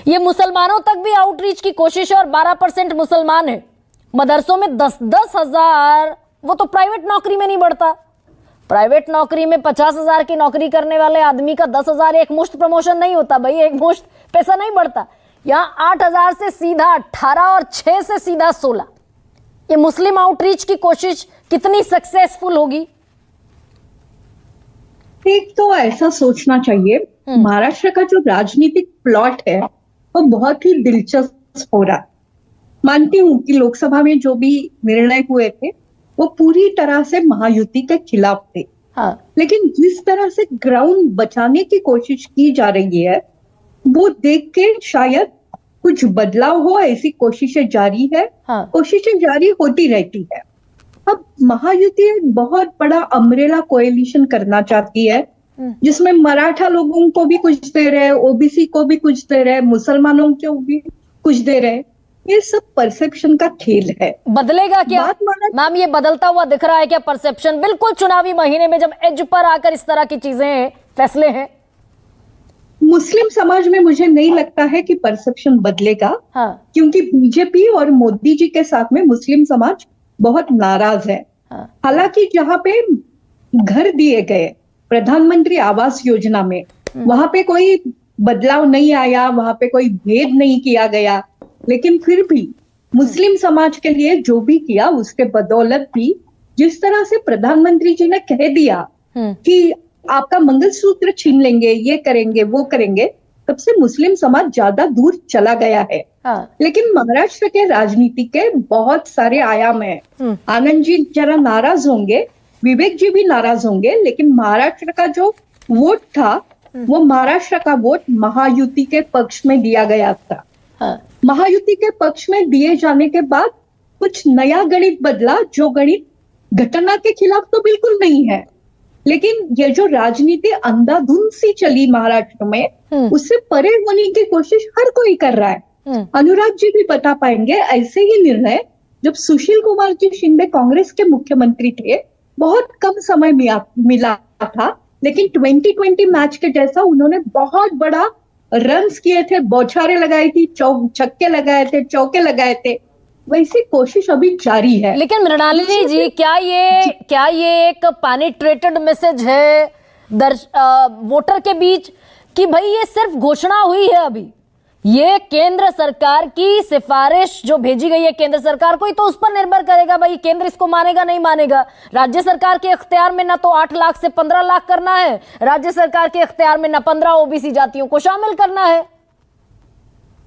ये मुसलमानों तक भी आउटरीच की कोशिश है और 12% मुसलमान है। मदरसों में 10-10 हजार, वो तो प्राइवेट नौकरी में नहीं बढ़ता। प्राइवेट नौकरी में 50,000 की नौकरी करने वाले आदमी का 10,000 एक मुश्त प्रमोशन नहीं होता भाई, एक मुश्त पैसा नहीं बढ़ता। यहाँ 8,000 से सीधा 18 और 6 से सीधा 16। ये मुस्लिम आउटरीच की कोशिश कितनी सक्सेसफुल होगी? एक तो ऐसा सोचना चाहिए, महाराष्ट्र का जो राजनीतिक प्लॉट है वो बहुत ही दिलचस्प हो रहा। मानती हूँ कि लोकसभा में जो भी निर्णय हुए थे वो पूरी तरह से महायुति के खिलाफ थे। हाँ। लेकिन जिस तरह से ग्राउंड बचाने की कोशिश की जा रही है वो देख के शायद कुछ बदलाव हो, ऐसी कोशिशें जारी है। हाँ। कोशिशें जारी होती रहती है। अब महायुति एक बहुत बड़ा अम्ब्रेला कोएलिशन करना चाहती है जिसमें मराठा लोगों को भी कुछ दे रहे, ओबीसी को भी कुछ दे रहे, मुसलमानों को भी कुछ दे रहे। ये सब परसेप्शन का खेल है। बदलेगा क्या मैम? ये बदलता हुआ दिख रहा है क्या परसेप्शन? बिल्कुल चुनावी महीने में जब एज पर आकर इस तरह की चीजें हैं, फैसले हैं। मुस्लिम समाज में मुझे नहीं लगता है कि परसेप्शन बदलेगा। हाँ। क्योंकि बीजेपी और मोदी जी के साथ में मुस्लिम समाज बहुत नाराज है। हाँ। हालांकि जहां पे घर दिए गए प्रधानमंत्री आवास योजना में वहां पे कोई बदलाव नहीं आया, वहां पे कोई भेद नहीं किया गया, लेकिन फिर भी मुस्लिम समाज के लिए जो भी किया उसके बदौलत भी जिस तरह से प्रधानमंत्री जी ने कह दिया कि आपका मंगलसूत्र छीन लेंगे, ये करेंगे, वो करेंगे, तब से मुस्लिम समाज ज्यादा दूर चला गया है। हाँ। लेकिन महाराष्ट्र के राजनीति के बहुत सारे आयाम हैं। आनंद जी जरा नाराज होंगे, विवेक जी भी नाराज होंगे, लेकिन महाराष्ट्र का जो वोट था वो महाराष्ट्र का वोट महायुति के पक्ष में दिया गया था। हाँ। महायुति के पक्ष में दिए जाने के बाद कुछ नया गणित बदला, जो गणित घटना के खिलाफ तो बिल्कुल नहीं है, लेकिन ये जो राजनीति अंधाधुंध सी चली महाराष्ट्र में उससे परे होने की कोशिश हर कोई कर रहा है। अनुराग जी भी बता पाएंगे, ऐसे ही निर्णय जब सुशील कुमार जी शिंदे कांग्रेस के मुख्यमंत्री थे बहुत कम समय मिला था, लेकिन 2020 मैच के जैसा उन्होंने बहुत बड़ा रन्स किए थे, बौछारें लगाई थी, छक्के लगाए थे, चौके लगाए थे। वैसी कोशिश अभी जारी है। लेकिन मृणालिनी जी, क्या ये एक पेनिट्रेटेड मैसेज है वोटर के बीच कि भाई ये सिर्फ घोषणा हुई है, अभी ये केंद्र सरकार की सिफारिश जो भेजी गई है केंद्र सरकार को, तो उस पर निर्भर करेगा भाई केंद्र इसको मानेगा नहीं मानेगा। राज्य सरकार के इख्तियार में ना तो 8 लाख से 15 लाख करना है, राज्य सरकार के इख्तियार में ना 15 ओबीसी जातियों को शामिल करना है।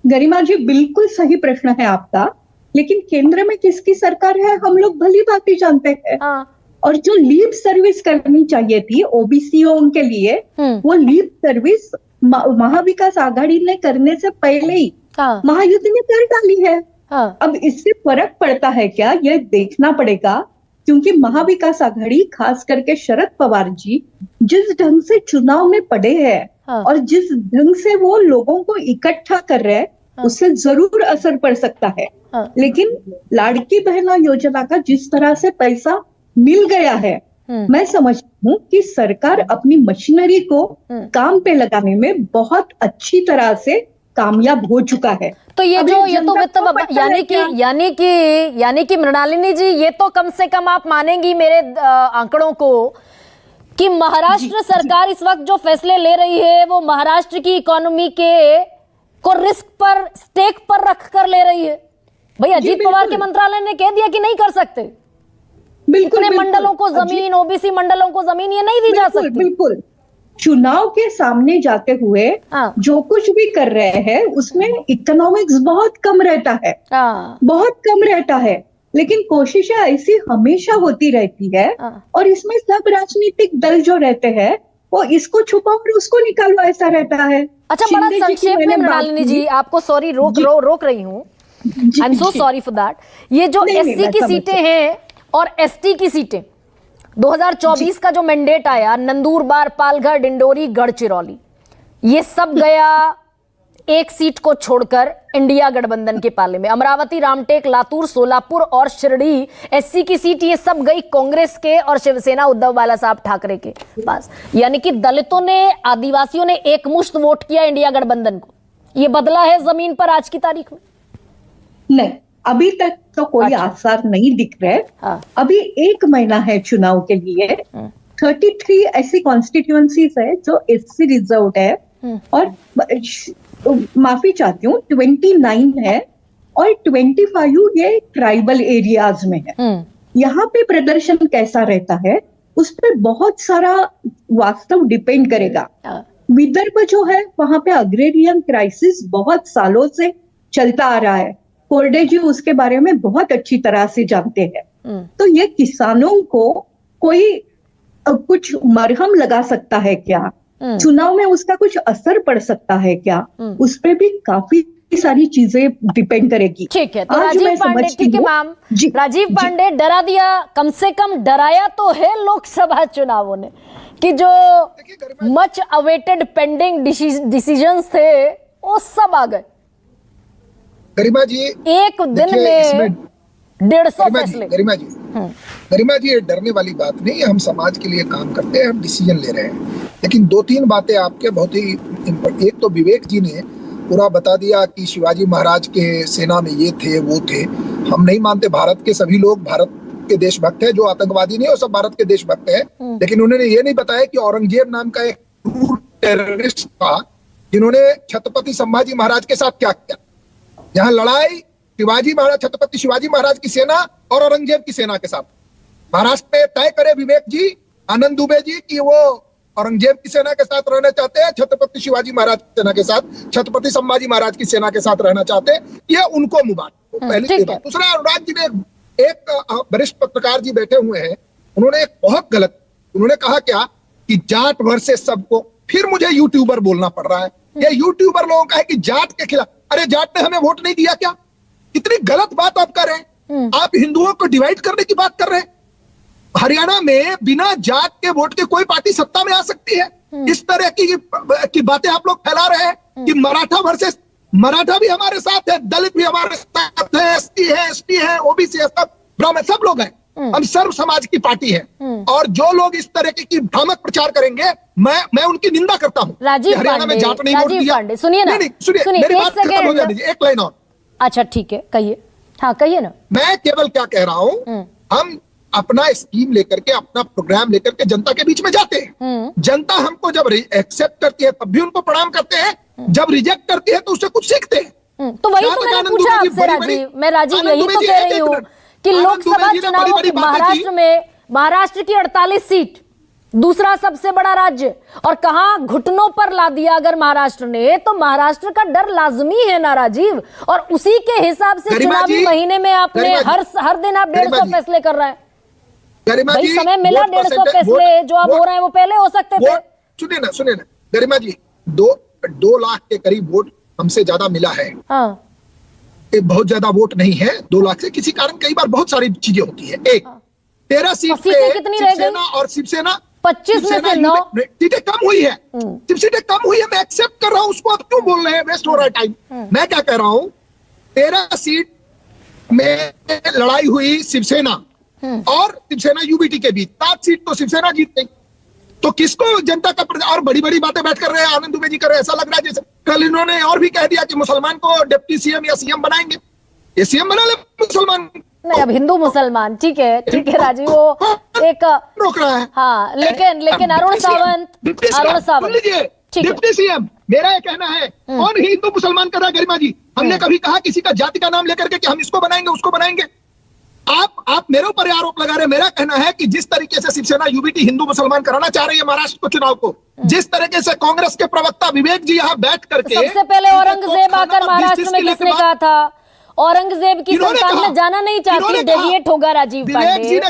गरिमा जी, बिल्कुल सही प्रश्न है आपका, लेकिन केंद्र में किसकी सरकार है हम लोग भली भांति जानते हैं। हाँ। और जो लीप सर्विस करनी चाहिए थी ओबीसीओ के लिए, वो लीप सर्विस महाविकास आघाड़ी ने करने से पहले ही महायुति ने कर डाली है। हाँ। अब इससे फर्क पड़ता है क्या, यह देखना पड़ेगा, क्योंकि महाविकास आघाड़ी खास करके शरद पवार जी जिस ढंग से चुनाव में पड़े हैं और जिस ढंग से वो लोगों को इकट्ठा कर रहे हैं, उससे जरूर असर पड़ सकता है। लेकिन लाड़की बहना योजना का जिस तरह से पैसा मिल गया है, मैं समझती हूँ कि सरकार अपनी मशीनरी को काम पे लगाने में बहुत अच्छी तरह से कामयाब हो चुका है। तो ये तो वित्त यानी कि मृणालिनी जी, ये तो कम से कम आप मानेंगी मेरे आंकड़ों को कि महाराष्ट्र सरकार इस वक्त जो फैसले ले रही है वो महाराष्ट्र की इकोनॉमी को रिस्क पर, स्टेक पर रख कर ले रही है। भाई अजीत पवार के मंत्रालय ने कह दिया कि नहीं कर सकते, इतने मंडलों को जमीन, ओबीसी मंडलों को जमीन ये नहीं दी जा सकती। बिल्कुल चुनाव के सामने जाते हुए जो कुछ भी कर रहे हैं उसमें इकोनॉमिक्स बहुत कम रहता है, बहुत कम रहता है, लेकिन कोशिशें ऐसी हमेशा होती रहती है। और इसमें सब राजनीतिक दल जो रहते हैं वो इसको छुपाओ और उसको निकालो, ऐसा रहता है। अच्छा, बड़ा संक्षेप में मृणालिनी जी, आपको सॉरी रोक रही हूँ, I am so sorry for that. ये जो एससी की सीटें हैं और एसटी की सीटें, 2024 का जो मैंडेट आया, नंदूरबार, पालघर, डिंडोरी, गढ़चिरौली, ये सब गया एक सीट को छोड़कर इंडिया गठबंधन के पाले में। अमरावती, रामटेक, लातूर, सोलापुर और शिरडी एससी की सीट, ये सब गई कांग्रेस के और शिवसेना उद्धव बाला साहब ठाकरे के पास। यानी कि दलितों ने, आदिवासियों ने एक मुश्त वोट किया इंडिया गठबंधन को। ये बदला है जमीन पर आज की तारीख में? नहीं, अभी तक तो कोई आसार नहीं दिख रहे। हाँ। अभी 1 महीना है चुनाव के लिए। 33 ऐसी कॉन्स्टिट्यूएंसीज है जो एससी रिजर्व है, और माफी चाहती हूँ 29 है, और 25 ये ट्राइबल एरियाज में है। यहाँ पे प्रदर्शन कैसा रहता है उस पर बहुत सारा वास्तव डिपेंड करेगा। विदर्भ जो है वहां पे अग्रेरियन क्राइसिस बहुत सालों से चलता आ रहा है। कोरडे जी उसके बारे में बहुत अच्छी तरह से जानते हैं। तो ये किसानों को कोई कुछ मरहम लगा सकता है क्या? चुनाव में उसका कुछ असर पड़ सकता है क्या? उस पर भी काफी सारी चीजें डिपेंड करेगी। ठीक है, तो राजीव पांडे, ठीक है मैम, राजीव पांडे डरा दिया, कम से कम डराया तो है लोकसभा चुनावों ने कि जो मच अवेटेड पेंडिंग डिसीजंस थे वो सब आ गए गरिमा जी। एक दिन में 150 फैसले। गरिमा जी, ये डरने वाली बात नहीं है। हम समाज के लिए काम करते हैं, हम डिसीजन ले रहे हैं। लेकिन 2-3 बातें आपके बहुत ही, एक तो विवेक जी ने पूरा बता दिया कि शिवाजी महाराज के सेना में ये थे वो थे। हम नहीं मानते, भारत के सभी लोग भारत के देशभक्त है, जो आतंकवादी नहीं, वो सब भारत के देशभक्त है। लेकिन उन्होंने ये नहीं बताया कि औरंगजेब नाम का एक टेररिस्ट था जिन्होंने छत्रपति संभाजी महाराज के साथ क्या किया। यहाँ लड़ाई शिवाजी महाराज, छत्रपति शिवाजी महाराज की सेना और औरंगजेब की सेना के साथ। महाराष्ट्र में तय करे विवेक जी, आनंद दुबे जी, कि वो औरंगजेब की सेना के साथ रहना चाहते हैं, छत्रपति शिवाजी महाराज की सेना के साथ, छत्रपति संभाजी महाराज की सेना के साथ रहना चाहते हैं। ये उनको मुबारक। पहली बात। दूसरा, अनुराग जी ने एक वरिष्ठ पत्रकार जी बैठे हुए हैं, उन्होंने एक बहुत गलत, उन्होंने कहा क्या कि जाट वर्सेस सबको। फिर मुझे यूट्यूबर बोलना पड़ रहा है। ये यूट्यूबर लोगों का है कि जाट के खिलाफ। अरे जाट ने हमें वोट नहीं दिया क्या? कितनी गलत बात आप कर रहे हैं। आप हिंदुओं को डिवाइड करने की बात कर रहे हैं। हरियाणा में बिना जाट के वोट के कोई पार्टी सत्ता में आ सकती है। इस तरह की बातें आप लोग फैला रहे हैं कि मराठा वर्सेस, मराठा भी हमारे साथ है, दलित भी हमारे साथ है, एसटी है, ओबीसी है, सब ब्राह्मण, सब लोग हैं। हम सर्व समाज की पार्टी है। और जो लोग इस तरह की भ्रामक प्रचार करेंगे, मैं उनकी निंदा करता हूँ। हरियाणा में जाट नहीं वोट दिया। सुनिए ना, सुनिए मेरी बात खत्म हो जाने दीजिए, एक लाइन और। अच्छा ठीक है, कहिए। हाँ कहिए ना। मैं केवल क्या कह रहा हूँ, हम अपना स्कीम लेकर के, अपना प्रोग्राम लेकर के जनता के बीच में जाते हैं। जनता हमको जब एक्सेप्ट करती है तब भी उनको प्रणाम करते हैं, जब रिजेक्ट करती है तो उससे कुछ सीखते हैं। तो वही तो मैंने पूछा आपसे राजीव, मैं राजीव यही तो कह रही हूँ कि लोकसभा चुनावों की महाराष्ट्र में, महाराष्ट्र की 48 सीट, दूसरा सबसे बड़ा राज्य, और कहां घुटनों पर ला दिया अगर महाराष्ट्र ने, तो महाराष्ट्र का डर लाजमी है ना राजीव। और उसी के हिसाब से चुनावी महीने में आपने हर दिन आप 150 फैसले कर रहे हैं। भाई समय मिला, 150 फैसले जो अब हो रहे हैं वो पहले हो सकते थे। सुनिए ना गरिमा जी, 2 लाख के करीब वोट हमसे ज्यादा मिला है। हाँ। बहुत ज्यादा वोट नहीं है 2 लाख से, किसी कारण कई बार बहुत सारी चीजें होती है। एक 13 सीट पे कितनी रह गई? और शिवसेना 25 में से 9 सीटें कम हुई है। सीटें कम हुई है, मैं एक्सेप्ट कर रहा हूं उसको। अब क्यों बोल रहे हैं, वेस्ट हो रहा है टाइम। मैं क्या कह रहा हूं, 13 सीट में लड़ाई हुई शिवसेना और शिवसेना यूबीटी के बीच। 7 सीट तो शिवसेना जीत गई। तो किसको जनता का, और बड़ी बड़ी बातें बैठ कर रहे हैं, आनंद दुबे जी कर रहे हैं। ऐसा लग रहा है जैसे कल इन्होंने और भी कह दिया कि मुसलमान को डिप्टी सीएम या सीएम बनाएंगे। ये सीएम बना ले मुसलमान नहीं, अब हिंदू मुसलमान, ठीक है राजीव, वो एक रोक रहा है। हाँ, लेकिन अरुण सावंत डिप्टी सीएम, मेरा ये कहना है, कौन हिंदू मुसलमान कर रहा है गरिमा जी? हमने कभी कहा किसी का जाति का नाम लेकर के कि हम इसको बनाएंगे उसको बनाएंगे? आप मेरे ऊपर आरोप लगा रहे हैं। मेरा कहना है कि जिस तरीके से शिवसेना यूबीटी हिंदू मुसलमान कराना चाह रही है महाराष्ट्र को, चुनाव को, जिस तरीके से कांग्रेस के प्रवक्ता विवेक जी यहाँ बैठ करके, सबसे पहले औरंगजेब आकर महाराष्ट्र में किसने कहा था औरंगजेब की संतान में जाना नहीं चाहती, डेविएट होगा राजीव पांडे।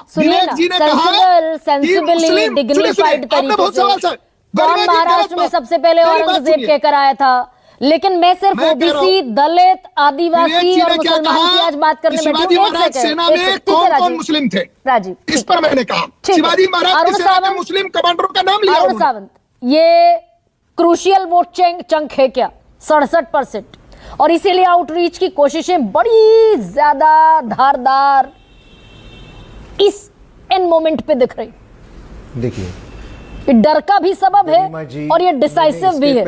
सुनिए ना, सेंसिबली डिग्निफाइड तरीके से कौन महाराष्ट्र में सबसे पहले औरंगजेब कहकर आया था? लेकिन मैं सिर्फ ओबीसी, दलित, आदिवासी और मुसलमान की आज बात करने में कौन मुस्लिम थे राजीव, इस पर मैंने कहा शिवाजी महाराज की सेना में मुस्लिम कमांडरों का नाम लिया। अरुण सावंत, ये क्रूशियल वोट चंक है क्या? 67%। और इसीलिए आउटरीच की कोशिशें बड़ी ज्यादा धारदार इस एंड मोमेंट पे दिख रही। देखिए, डर का भी सबब है और ये डिसाइसिव भी है।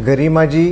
गरिमा जी